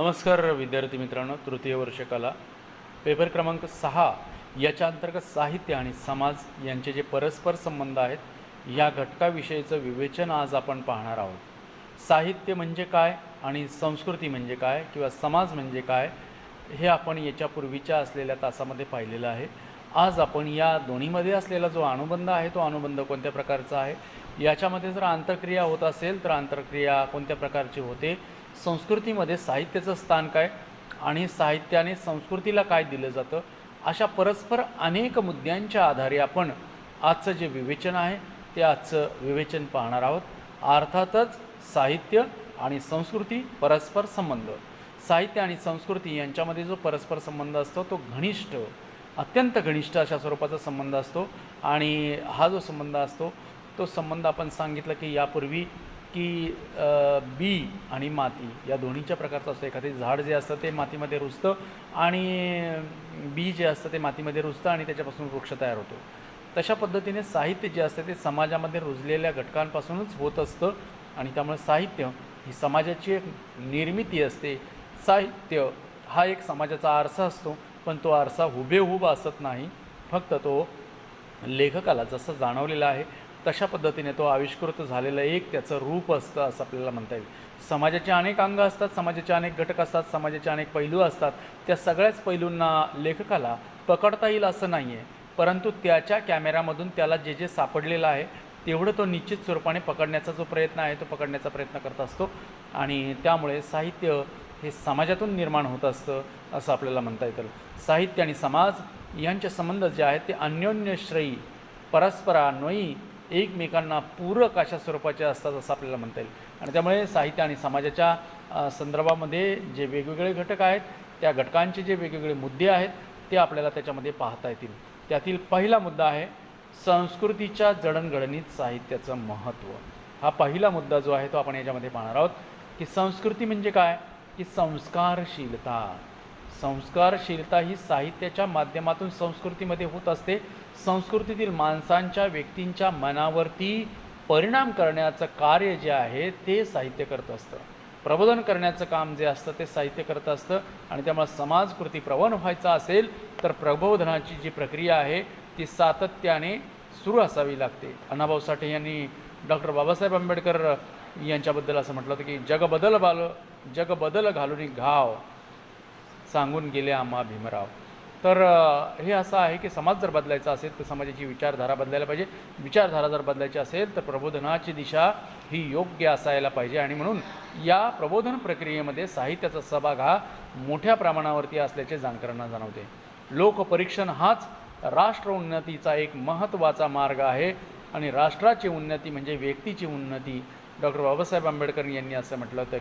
नमस्कार विद्यार्थी मित्रांनो, तृतीय वर्ष कला पेपर क्रमांक 6 याच्या अंतर्गत साहित्य आणि समाज यांचे जे परस्पर संबंध आहेत या घटकाविषयीचं विवेचन आज आपण पाहणार आहोत। साहित्य म्हणजे काय आणि संस्कृती म्हणजे काय किंवा समाज म्हणजे काय हे आपण याच्यापूर्वीच्या असलेल्या तासामध्ये पाहिलेलं आहे। आज आपण या दोन्हीमध्ये असलेला जो अनुबंध आहे तो अनुबंध कोणत्या प्रकारचा आहे, याच्यामध्ये जर आंतरक्रिया होत असेल तर आंतरक्रिया कोणत्या प्रकारची होते, संस्कृतीमध्ये साहित्याचं स्थान काय आणि साहित्याने संस्कृतीला काय दिलं जातं, अशा परस्पर अनेक मुद्द्यांच्या आधारे आपण आजचं जे विवेचन आहे ते आजचं विवेचन पाहणार आहोत। अर्थातच साहित्य आणि संस्कृती परस्पर संबंध, साहित्य आणि संस्कृती यांच्यामध्ये जो परस्पर संबंध असतो तो घनिष्ठ, अत्यंत घनिष्ठ अशा स्वरूपाचा संबंध असतो। आणि हा जो संबंध असतो तो संबंध आपण सांगितलं की यापूर्वी की बी आणि माती या दोन्हीच्या प्रकारचं असतं। एखादे झाड जे असतं ते मातीमध्ये रुजतं आणि बी जे असतं ते मातीमध्ये रुजतं आणि त्याच्यापासून वृक्ष तयार होतो। तशा पद्धतीने साहित्य जे असतं ते समाजामध्ये रुजलेल्या घटकांपासूनच होत असतं आणि त्यामुळे साहित्य ही समाजाची एक निर्मिती असते। साहित्य हा एक समाजाचा आरसा असतो, पण तो आरसा हुबेहूब असत नाही, फक्त तो लेखकाला जसं जाणवलेलं आहे तशा पद्धतीने तो आविष्कृत झालेलं एक त्याचं रूप असतं असं आपल्याला म्हणता येईल। समाजाचे अनेक अंग असतात, समाजाचे अनेक घटक असतात, समाजाचे अनेक पैलू असतात। त्या सगळ्याच पैलूंना लेखकाला पकडता येईल असं नाही आहे, परंतु त्याच्या कॅमेऱ्यामधून त्याला जे जे सापडलेलं आहे तेवढं तो निश्चित स्वरूपाने पकडण्याचा जो प्रयत्न आहे तो पकडण्याचा प्रयत्न करत असतो। आणि त्यामुळे साहित्य हे समाजातून निर्माण होत असतं असं आपल्याला म्हणता येतं। साहित्य आणि समाज यांचे संबंध जे आहेत ते अन्योन्यश्रयी, परस्परान्वयी, एकमेकांना पूरक अशा स्वरूपाचे असतात असं आपल्याला म्हणता येईल। आणि त्यामुळे साहित्य आणि समाजाच्या संदर्भामध्ये जे वेगवेगळे घटक आहेत त्या घटकांचे जे वेगवेगळे मुद्दे आहेत ते आपल्याला त्याच्यामध्ये पाहता येतील। त्यातील पहिला मुद्दा आहे संस्कृतीच्या जडणघडणीत साहित्याचं महत्त्व। हा पहिला मुद्दा जो आहे तो आपण याच्यामध्ये पाहणार आहोत की संस्कृती म्हणजे काय, की संस्कारशीलता। संस्कारशीलता ही साहित्याच्या माध्यमातून संस्कृतीमध्ये होत असते। संस्कृतीतील माणसांच्या, व्यक्तींच्या मनावरती परिणाम करण्याचं कार्य जे आहे ते साहित्य करत असतं। प्रबोधन करण्याचं काम जे असतं ते साहित्य करत असतं। आणि त्यामुळे समाजकृती प्रवण व्हायचा असेल तर प्रबोधनाची जी प्रक्रिया आहे ती सातत्याने सुरू असावी लागते। अण्णाभाऊ साठे यांनी डॉक्टर बाबासाहेब आंबेडकर यांच्याबद्दल असं म्हटलं होतं की जग बदल घालून घाव सांगून गेले आम्हा भीमराव। तर हे असं आहे की समाज जर बदलायचा असेल तर समाजाची विचारधारा बदलायला पाहिजे। विचारधारा जर बदलायची असेल तर प्रबोधनाची दिशा ही योग्य असायला पाहिजे। आणि म्हणून या प्रबोधन प्रक्रियेमध्ये साहित्याचा सहभाग हा मोठ्या प्रमाणावरती असल्याचे जाणकारांना जाणवते। लोकपरीक्षण हाच राष्ट्र उन्नतीचा एक महत्त्वाचा मार्ग आहे आणि राष्ट्राची उन्नती म्हणजे व्यक्तीची उन्नती। डॉक्टर बाबासाहेब आंबेडकर यांनी असं म्हटलं होतं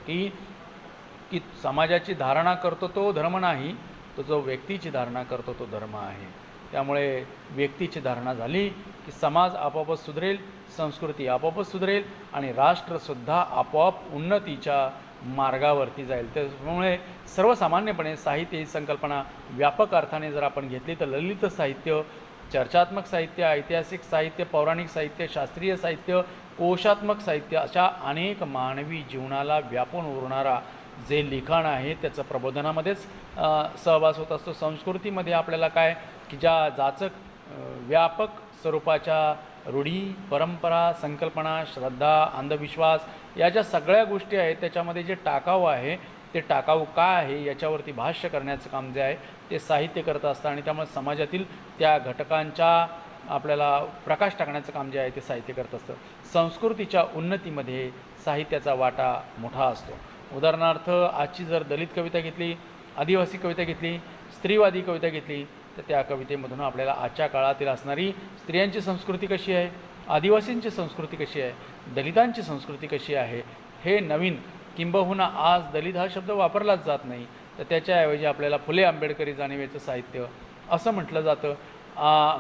की समाजाची धारणा करतो तो धर्म नाही, तो जो व्यक्तीची धारणा करतो तो धर्म आहे। त्यामुळे व्यक्तीची धारणा झाली की समाज आपोआपच सुधरेल, संस्कृती आपोआपच सुधरेल आणि राष्ट्रसुद्धा आपोआप उन्नतीच्या मार्गावरती जाईल। त्यामुळे सर्वसामान्यपणे साहित्य ही संकल्पना व्यापक अर्थाने जर आपण घेतली तर ललित साहित्य, चर्चात्मक साहित्य, ऐतिहासिक साहित्य, पौराणिक साहित्य, शास्त्रीय साहित्य, कोशात्मक साहित्य अशा अनेक मानवी जीवनाला व्यापून उरणारा जे लिखाण आहे त्याचं प्रबोधनामध्येच सहवास होत असतो। संस्कृतीमध्ये आपल्याला काय की ज्या जाचक व्यापक स्वरूपाच्या रूढी, परंपरा, संकल्पना, श्रद्धा, अंधविश्वास या ज्या सगळ्या गोष्टी आहेत त्याच्यामध्ये जे टाकाऊ आहे ते टाकाऊ काय आहे याच्यावरती भाष्य करण्याचं काम जे आहे ते साहित्य करत असतं। आणि त्यामुळे समाजातील त्या घटकांच्या आपल्याला प्रकाश टाकण्याचं काम जे आहे ते साहित्य करत असतं। संस्कृतीच्या उन्नतीमध्ये साहित्याचा वाटा मोठा असतो। उदाहरणार्थ आजची जर दलित कविता घेतली, आदिवासी कविता घेतली, स्त्रीवादी कविता घेतली तर त्या कवितेमधून आपल्याला आजच्या काळातील असणारी स्त्रियांची संस्कृती कशी आहे, आदिवासींची संस्कृती कशी आहे, दलितांची संस्कृती कशी आहे हे नवीन, किंबहुना आज दलित हा शब्द वापरलाच जात नाही तर त्याच्याऐवजी आपल्याला फुले आंबेडकरी जाणिवेचं साहित्य असं म्हटलं जातं।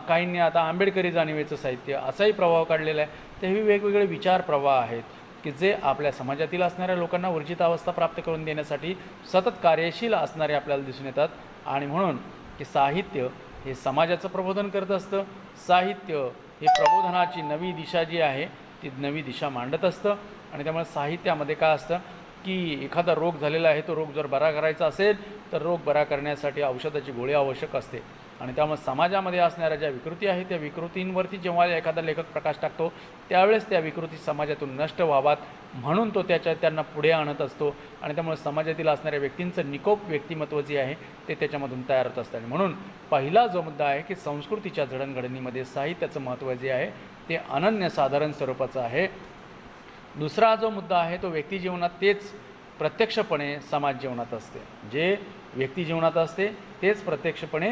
काहींनी आता आंबेडकरी जाणिवेचं साहित्य असाही प्रभाव काढलेला आहे। तर हे वेगवेगळे विचार प्रवाह आहेत की जे आपल्या समाजातील असणाऱ्या लोकांना ऊर्जित अवस्था प्राप्त करून देण्यासाठी सतत कार्यशील असणारे आपल्याला दिसून येतात। आणि म्हणून की साहित्य हे समाजाचं प्रबोधन करत असतं। साहित्य हे प्रबोधनाची नवी दिशा जी आहे ती नवी दिशा मांडत असतं। आणि त्यामुळे साहित्यामध्ये काय असतं की एखादा रोग झालेला आहे, तो रोग जर बरा करायचा असेल तर रोग बरा करण्यासाठी औषधाची गोळी आवश्यक असते. आणि त्यामुळे समाजामध्ये असणाऱ्या ज्या विकृती आहेत त्या विकृतींवरती जेव्हा एखादा लेखक प्रकाश टाकतो त्यावेळेस त्या विकृती समाजातून नष्ट व्हावात म्हणून तो त्यांना पुढे आणत असतो. आणि त्यामुळे समाजातील असणाऱ्या व्यक्तींचं निकोप व्यक्तिमत्व जे आहे ते त्याच्यामधून तयार होत असतं. म्हणून पहिला जो मुद्दा आहे की संस्कृतीच्या जडणघडणीमध्ये साहित्याचं महत्त्व जे आहे ते अनन्यसाधारण स्वरूपाचं आहे. दुसरा जो मुद्दा आहे तो व्यक्ती जीवनात तेच प्रत्यक्षपणे समाज जीवनात असते. जे व्यक्ती जीवनात असते तेच प्रत्यक्षपणे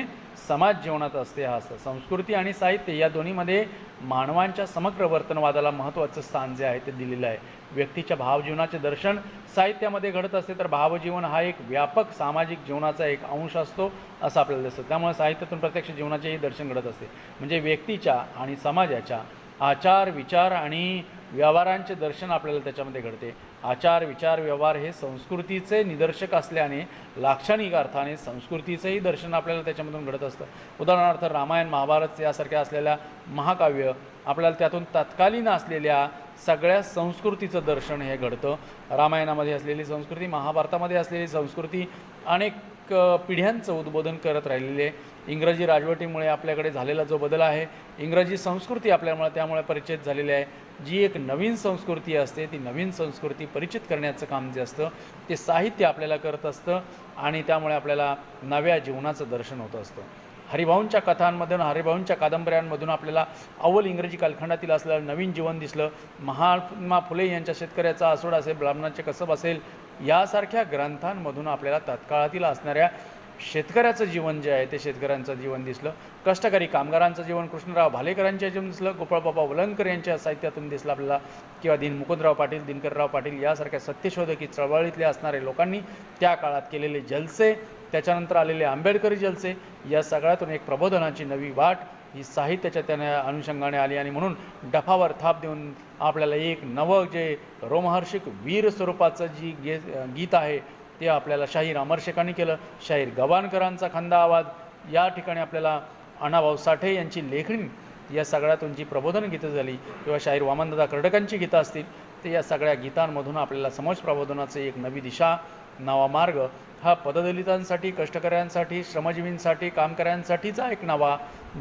समाज जीवनात असते हा असतं. संस्कृती आणि साहित्य या दोन्हीमध्ये मानवांच्या समग्र वर्तनवादाला महत्त्वाचं स्थान जे आहे ते दिलेलं आहे. व्यक्तीच्या भावजीवनाचे दर्शन साहित्यामध्ये घडत असते तर भावजीवन हा एक व्यापक सामाजिक जीवनाचा एक अंश असतो असं आपल्याला दिसतं. त्यामुळे साहित्यातून प्रत्यक्ष जीवनाचेही दर्शन घडत असते. म्हणजे व्यक्तीच्या आणि समाजाच्या आचार विचार आणि व्यवहारांचे दर्शन आपल्याला त्याच्यामध्ये घडते. आचार विचार व्यवहार हे संस्कृतीचे निदर्शक असल्याने लाक्षणिक अर्थाने संस्कृतीचंही दर्शन आपल्याला त्याच्यामधून घडत असतं. उदाहरणार्थ रामायण महाभारत यासारख्या असलेल्या महाकाव्य आपल्याला त्यातून तत्कालीन असलेल्या सगळ्या संस्कृतीचं दर्शन हे घडतं. रामायणामध्ये असलेली संस्कृती, महाभारतामध्ये असलेली संस्कृती अनेक पिढ्यांचं उद्बोधन करत राहिलेले आहे. इंग्रजी राजवटीमुळे आपल्याकडे झालेला जो बदल आहे, इंग्रजी संस्कृती आपल्यामुळे त्यामुळे परिचित झालेली आहे. जी एक नवीन संस्कृती असते ती नवीन संस्कृती परिचित करण्याचं काम जे असतं ते साहित्य आपल्याला करत असतं आणि त्यामुळे आपल्याला नव्या जीवनाचं दर्शन होत असतं. हरिभाऊंच्या कथांमधून हरिभाऊंच्या कादंबऱ्यांमधून आपल्याला अव्वल इंग्रजी कालखंडातील असलेलं नवीन जीवन दिसलं. महात्मा फुले यांच्या शेतकऱ्याचा आसूड असेल, ब्राह्मणाचे कसब असेल यासारख्या ग्रंथांमधून आपल्याला तत्काळातील असणाऱ्या शेतकऱ्याचं जीवन जे आहे ते शेतकऱ्यांचं जीवन दिसलं. कष्टकरी कामगारांचं जीवन कृष्णराव भालेकरांच्या जीवन दिसलं. गोपाळबाबा वलंगकर यांच्या साहित्यातून दिसलं आपल्याला. किंवा मुकुंदराव पाटील, दिनकरराव पाटील यासारख्या सत्यशोधकी चळवळीतले असणारे लोकांनी त्या काळात केलेले जलसे, त्याच्यानंतर आलेले आंबेडकरी जलसे, या सगळ्यातून एक प्रबोधनाची नवी वाट ही साहित्याच्या त्याने अनुषंगाने आली. आणि म्हणून डफावर थाप देऊन आपल्याला एक नवं जे रोमहर्षिक वीर स्वरूपाचं गीत आहे ते आपल्याला शाहीर अमर शेखांनी केलं. शाहीर गवाणकरांचा खंदा आवाज या ठिकाणी आपल्याला अण्णाभाऊ साठे यांची लेखणी या सगळ्यातून जी प्रबोधन गीतं झाली किंवा शाहीर वामनदादा कर्डकांची गीतं असतील ते या सगळ्या गीतांमधून आपल्याला समाज प्रबोधनाचं एक नवी दिशा, नवा मार्ग हा पददलितांसाठी, कष्टकऱ्यांसाठी, श्रमजीवींसाठी, कामकऱ्यांसाठीचा एक नवा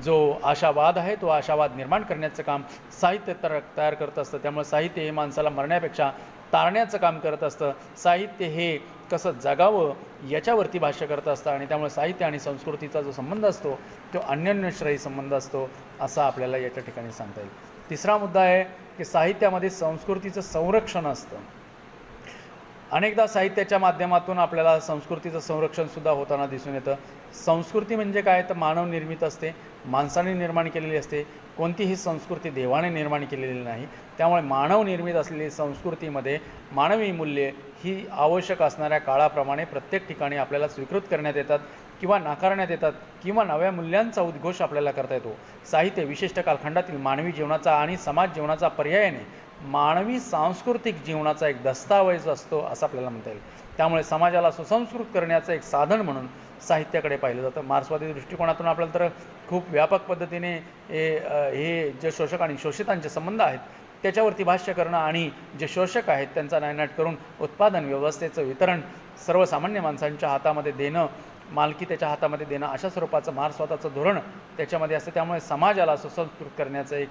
जो आशावाद आहे तो आशावाद निर्माण करण्याचं काम साहित्य तयार करत असतं. त्यामुळे साहित्य हे माणसाला मरण्यापेक्षा तारण्याचं काम करत असतं. साहित्य हे कसं जगावं याच्यावरती भाष्य करत असतं आणि त्यामुळे साहित्य आणि संस्कृतीचा जो संबंध असतो तो अन्योन्यश्रयी संबंध असतो असं आपल्याला याच्या ठिकाणी सांगता येईल. तिसरा मुद्दा आहे की साहित्यामध्ये संस्कृतीचं संरक्षण असतं. अनेकदा साहित्याच्या माध्यमातून आपल्याला संस्कृतीचं संरक्षणसुद्धा होताना दिसून येतं. संस्कृती म्हणजे काय तर मानव निर्मित असते, माणसाने निर्माण केलेली असते. कोणतीही संस्कृती देवाने निर्माण केलेली नाही. त्यामुळे मानव निर्मित असलेली संस्कृतीमध्ये मानवी मूल्ये ही आवश्यक असणाऱ्या काळाप्रमाणे प्रत्येक ठिकाणी आपल्याला स्वीकृत करण्यात येतात किंवा नाकारण्यात येतात किंवा नव्या मूल्यांचा उद्घोष आपल्याला करता येतो. साहित्य विशिष्ट कालखंडातील मानवी जीवनाचा आणि समाज जीवनाचा पर्यायाने मानवी सांस्कृतिक जीवनाचा एक दस्तावेज असतो असं आपल्याला म्हणता येईल. त्यामुळे समाजाला सुसंस्कृत करण्याचं एक साधन म्हणून साहित्याकडे पाहिलं जातं. मार्क्सवादी दृष्टिकोनातून आपल्याला तर खूप व्यापक पद्धतीने हे जे शोषक आणि शोषितांचे संबंध आहेत त्याच्यावरती भाष्य करणं आणि जे शोषक आहेत त्यांचा नायनाट करून उत्पादन व्यवस्थेचं वितरण सर्वसामान्य माणसांच्या हातामध्ये देणं, मालकी त्याच्या हातामध्ये देणं अशा स्वरूपाचं मार्क्सवादाचं धोरण त्याच्यामध्ये असतं. त्यामुळे समाजाला सुसंस्कृत करण्याचं एक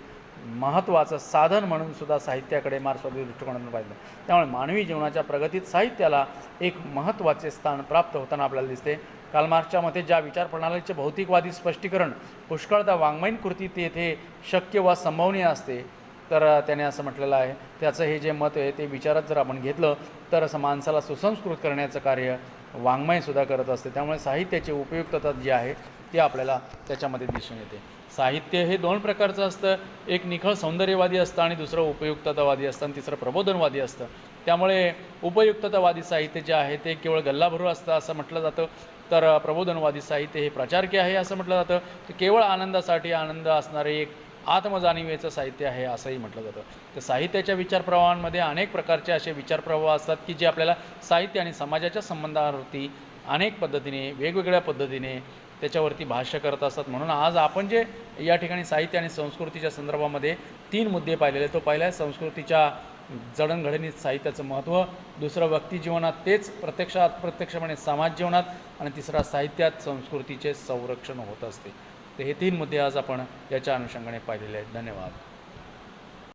महत्त्वाचं साधन म्हणून सुद्धा साहित्याकडे मार्क्सवादी दृष्टिकोनातून पाहिलं. त्यामुळे मानवी जीवनाच्या प्रगतीत साहित्याला एक महत्त्वाचे स्थान प्राप्त होताना आपल्याला दिसते. कार्ल मार्क्सच्या मते ज्या विचार प्रणालीचे भौतिकवादी स्पष्टीकरण पुष्कळदा वाङ्मयीन कृतीत येथे शक्य वा संभवनीय असते तर त्याने असं म्हटलेलं आहे. त्याचं हे जे मत आहे ते विचारात जर आपण घेतलं तर असं माणसाला सुसंस्कृत करण्याचं कार्य वाङ्मयसुद्धा करत असते. त्यामुळे साहित्याची उपयुक्तता जी आहे ती आपल्याला त्याच्यामध्ये दिसून येते. साहित्य हे दोन प्रकारचं असतं. एक निखळ सौंदर्यवादी असतं आणि दुसरं उपयुक्ततावादी असतं आणि तिसरं प्रबोधनवादी असतं. त्यामुळे उपयुक्ततावादी साहित्य जे आहे ते केवळ गल्लाभरू असतं असं म्हटलं जातं, तर प्रबोधनवादी साहित्य हे प्रचारकी आहे असं म्हटलं जातं. ते केवळ आनंदासाठी आनंद असणारे एक आत्मजाणीवेचं साहित्य आहे असंही म्हटलं जातं. तर साहित्याच्या विचारप्रवाहांमध्ये अनेक प्रकारचे असे विचारप्रवाह असतात की जे आपल्याला साहित्य आणि समाजाच्या संबंधावरती अनेक पद्धतीने वेगवेगळ्या पद्धतीने त्याच्यावरती भाष्य करत असतात. म्हणून आज आपण जे या ठिकाणी साहित्य आणि संस्कृतीच्या संदर्भामध्ये 3 मुद्दे पाहिलेले, तो पहिला आहे संस्कृतीच्या जडणघडणीत साहित्याचं महत्त्व, दुसरं व्यक्तिजीवनात तेच प्रत्यक्षात प्रत्यक्षपणे समाज जीवनात, आणि तिसरा साहित्यात संस्कृतीचे संरक्षण होत असते. तर हे 3 मुद्दे आज आपण याच्या अनुषंगाने पाहिलेले आहेत. धन्यवाद.